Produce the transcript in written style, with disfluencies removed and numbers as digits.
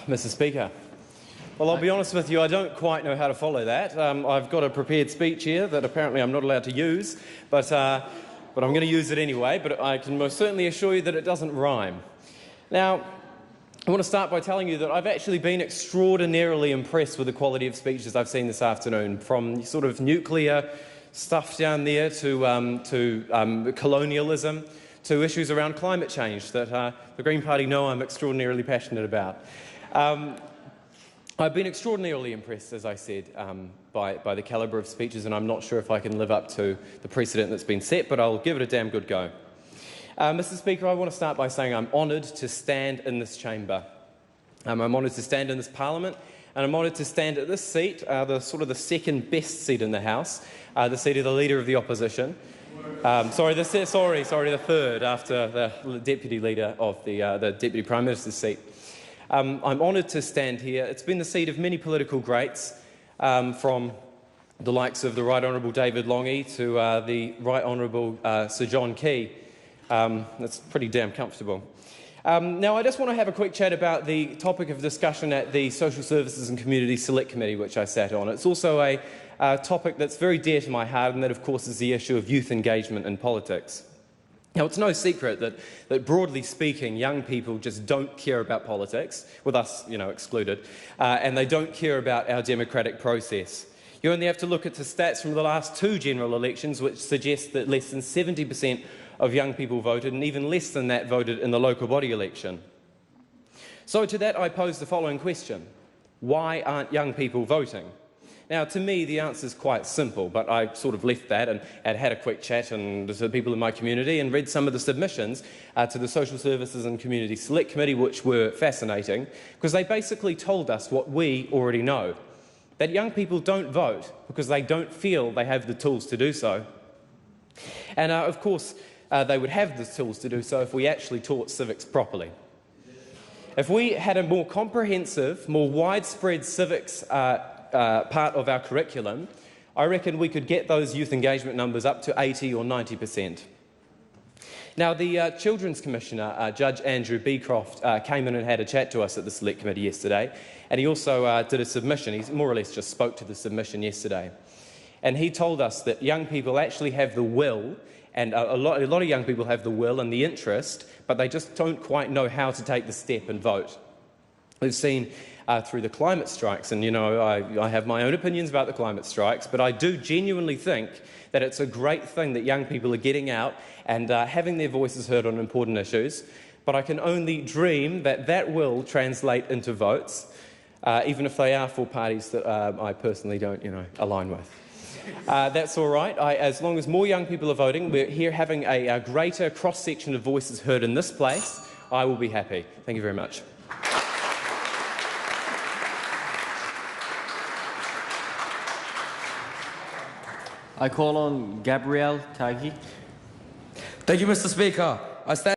Mr. Speaker. Well, I'll be honest with you, I don't quite know how to follow that. I've got a prepared speech here that apparently I'm not allowed to use, but I'm going to use it anyway, but I can most certainly assure you that it doesn't rhyme. Now, I want to start by telling you that I've actually been extraordinarily impressed with the quality of speeches I've seen this afternoon, from sort of nuclear stuff down there to colonialism, to issues around climate change that the Green Party know I'm extraordinarily passionate about. I've been extraordinarily impressed, as I said, by the calibre of speeches, and I'm not sure if I can live up to the precedent that's been set, but I'll give it a damn good go. Mr. Speaker, I want to start by saying I'm honoured to stand in this chamber. I'm honoured to stand in this Parliament, and I'm honoured to stand at this seat, the second best seat in the House, the seat of the Leader of the Opposition. The third, after the Deputy Leader of the Deputy Prime Minister's seat. I'm honoured to stand here. It's been the seat of many political greats, from the likes of the Right Honourable David Lange to the Right Honourable Sir John Key. That's pretty damn comfortable. Now, I just want to have a quick chat about the topic of discussion at the Social Services and Community Select Committee, which I sat on. It's also a topic that's very dear to my heart, and that, of course, is the issue of youth engagement in politics. Now, it's no secret that broadly speaking, young people just don't care about politics, with us, excluded, and they don't care about our democratic process. You only have to look at the stats from the last two general elections, which suggest that less than 70% of young people voted, and even less than that voted in the local body election. So to that I pose the following question: why aren't young people voting? Now, to me, the answer is quite simple, but I sort of left that and had a quick chat to the people in my community and read some of the submissions to the Social Services and Community Select Committee, which were fascinating, because they basically told us what we already know, that young people don't vote because they don't feel they have the tools to do so. And, of course, they would have the tools to do so if we actually taught civics properly. If we had a more comprehensive, more widespread civics part of our curriculum, I reckon we could get those youth engagement numbers up to 80 or 90%. Now, the Children's Commissioner, Judge Andrew Beecroft, came in and had a chat to us at the Select Committee yesterday, and he also did a submission. He more or less just spoke to the submission yesterday. And he told us that young people actually have the will, and a lot of young people have the will and the interest, but they just don't quite know how to take the step and vote. We've seen through the climate strikes, and I have my own opinions about the climate strikes, but I do genuinely think that it's a great thing that young people are getting out and having their voices heard on important issues, but I can only dream that that will translate into votes, even if they are for parties that I personally don't align with. That's all right. As long as more young people are voting, we're here having a greater cross-section of voices heard in this place, I will be happy. Thank you very much. I call on Gabrielle Taghi. Thank you, Mr. Speaker. I stand